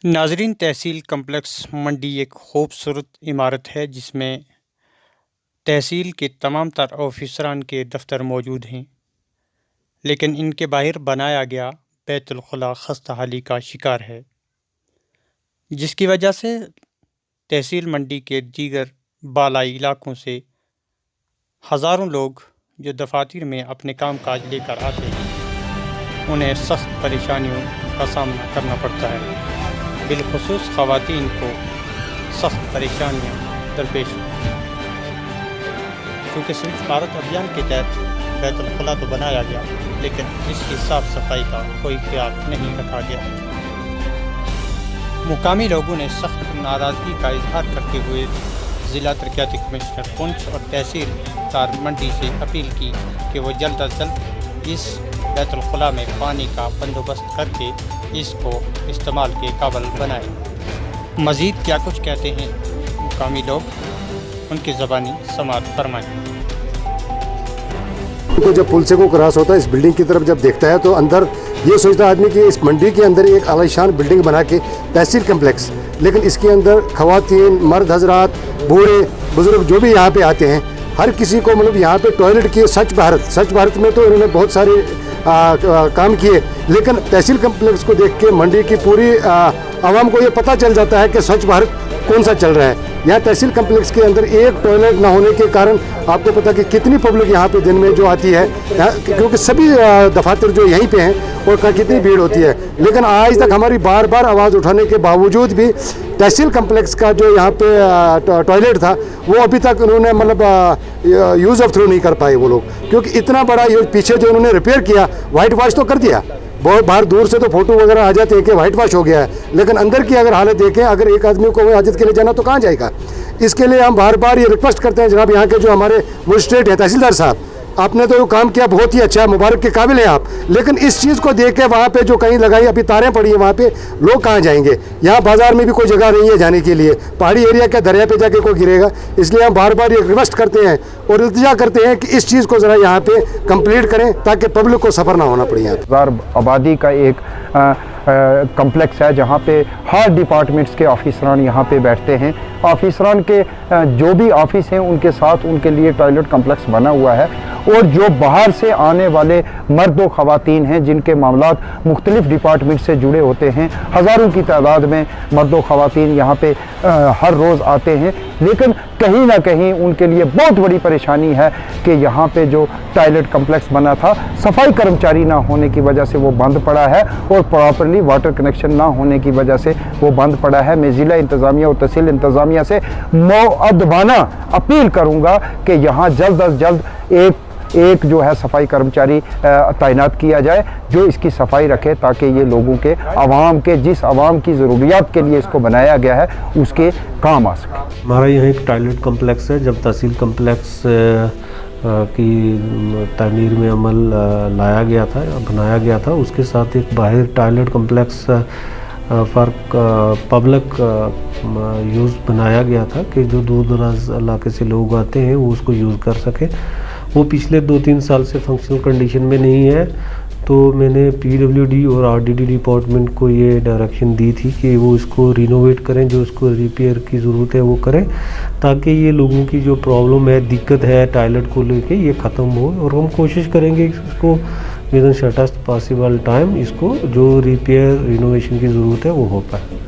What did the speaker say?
ناظرین، تحصیل کمپلیکس منڈی ایک خوبصورت عمارت ہے جس میں تحصیل کے تمام تر آفیسران کے دفتر موجود ہیں، لیکن ان کے باہر بنایا گیا بیت الخلا خستہ حالی کا شکار ہے، جس کی وجہ سے تحصیل منڈی کے دیگر بالائی علاقوں سے ہزاروں لوگ جو دفاتر میں اپنے کام کاج لے کر آتے ہیں انہیں سخت پریشانیوں کا سامنا کرنا پڑتا ہے۔ بالخصوص خواتین کو سخت پریشانیاں درپیش ہیں، کیونکہ سوچھ بھارت ابھیان کے تحت بیت الخلا تو بنایا گیا لیکن اس کی صاف صفائی کا کوئی خیال نہیں رکھا گیا۔ مقامی لوگوں نے سخت ناراضگی کا اظہار کرتے ہوئے ضلع ترقیاتی کمشنر پونچھ اور تحصیلدار منڈی سے اپیل کی کہ وہ جلد از جلد اس بیت الخلا میں پانی کا بندوبست کر کے اس کو استعمال کے قابل بنائیں۔ مزید کیا کچھ کہتے ہیں مقامی لوگ، ان کی زبانی سماعت فرمائیں۔ تو جب پل سے کو کراس ہوتا ہے اس بلڈنگ کی طرف جب دیکھتا ہے تو اندر یہ سوچتا ہے آدمی کہ اس منڈی کے اندر ایک عالی شان بلڈنگ بنا کے تحصیل کمپلیکس، لیکن اس کے اندر خواتین، مرد حضرات، بوڑھے بزرگ جو بھی یہاں پہ آتے ہیں ہر کسی کو مطلب یہاں پہ ٹوائلٹ کی سوچھ بھارت میں تو انہوں نے بہت سارے کام کیے، لیکن تحصیل کمپلیکس کو دیکھ کے منڈی کی پوری عوام کو یہ پتہ چل جاتا ہے کہ سوچھ بھارت کون سا چل رہا ہے۔ یہاں تحصیل کمپلیکس کے اندر ایک ٹوائلٹ نہ ہونے کے کارن آپ کو پتہ کہ کتنی پبلک یہاں پہ دن میں جو آتی ہے، کیونکہ سبھی دفاتر جو یہیں پہ ہیں اور کتنی بھیڑ ہوتی ہے، لیکن آج تک ہماری بار بار آواز اٹھانے کے باوجود بھی تحصیل کمپلیکس کا جو یہاں پہ ٹوائلٹ تھا وہ ابھی تک انہوں نے مطلب یوز آف تھرو نہیں کر پائے وہ لوگ، کیونکہ اتنا بڑا پیچھے جو انہوں نے ریپیئر کیا وائٹ واش تو کر دیا، بہت باہر دور سے تو فوٹو وغیرہ آ جاتے ہیں کہ وائٹ واش ہو گیا ہے، لیکن اندر کی اگر حالت دیکھیں، اگر ایک آدمی کو حاجت کے لیے جانا تو کہاں جائے گا؟ اس کے لیے ہم بار بار یہ ریکویسٹ کرتے ہیں جناب یہاں کے جو ہمارے مجسٹریٹ ہیں تحصیلدار صاحب، آپ نے تو یہ کام کیا بہت ہی اچھا ہے، مبارک کے قابل ہیں آپ، لیکن اس چیز کو دیکھ کے وہاں پہ جو کہیں لگائی ابھی تاریں پڑی ہیں وہاں پہ لوگ کہاں جائیں گے؟ یہاں بازار میں بھی کوئی جگہ نہیں ہے جانے کے لیے، پہاڑی ایریا کے دریا پہ جا کے کوئی گرے گا، اس لیے ہم بار بار یہ ریکویسٹ کرتے ہیں اور التجا کرتے ہیں کہ اس چیز کو ذرا یہاں پہ کمپلیٹ کریں تاکہ پبلک کو سفر نہ ہونا پڑے۔ یہاں آبادی کا ایک کمپلیکس ہے جہاں پہ ہر ڈپارٹمنٹس کے آفیسران یہاں پہ بیٹھتے ہیں، آفیسران کے جو بھی آفس ہیں ان کے ساتھ ان کے لیے ٹوائلٹ کمپلیکس بنا ہوا ہے، اور جو باہر سے آنے والے مرد و خواتین ہیں جن کے معاملات مختلف ڈپارٹمنٹ سے جڑے ہوتے ہیں، ہزاروں کی تعداد میں مرد و خواتین یہاں پہ ہر روز آتے ہیں، لیکن کہیں نہ کہیں ان کے لیے بہت بڑی پریشانی ہے کہ یہاں پہ جو ٹوائلٹ کمپلیکس بنا تھا صفائی کرمچاری نہ ہونے کی وجہ سے وہ بند پڑا ہے، اور پراپرلی واٹر کنیکشن نہ ہونے کی وجہ سے وہ بند پڑا ہے۔ میں ضلع انتظامیہ اور تحصیل انتظامیہ سے مؤدبانہ اپیل کروں گا کہ یہاں جلد از جلد ایک جو ہے صفائی کرمچاری تعینات کیا جائے جو اس کی صفائی رکھے، تاکہ یہ لوگوں کے عوام کے جس عوام کی ضروریات کے لیے اس کو بنایا گیا ہے اس کے کام آ سکے۔ ہمارا یہاں ایک ٹوائلٹ کمپلیکس ہے، جب تحصیل کمپلیکس کی تعمیر میں عمل لایا گیا تھا، بنایا گیا تھا، اس کے ساتھ ایک باہر toilet complex for public use بنایا گیا تھا کہ جو دور دراز علاقے سے لوگ آتے ہیں وہ اس کو یوز کر سکیں۔ وہ پچھلے 2-3 سال سے فنکشنل کنڈیشن میں نہیں ہے، تو میں نے PWD اور RDD ڈپارٹمنٹ کو یہ ڈائریکشن دی تھی کہ وہ اس کو رینوویٹ کریں، جو اس کو ریپیئر کی ضرورت ہے وہ کریں، تاکہ یہ لوگوں کی جو پرابلم ہے، دقت ہے ٹوائلٹ کو لے کے، یہ ختم ہو، اور ہم کوشش کریں گے اس کو within shortest possible time اس کو جو ریپیئر رینوویشن کی ضرورت ہے وہ ہو پائے۔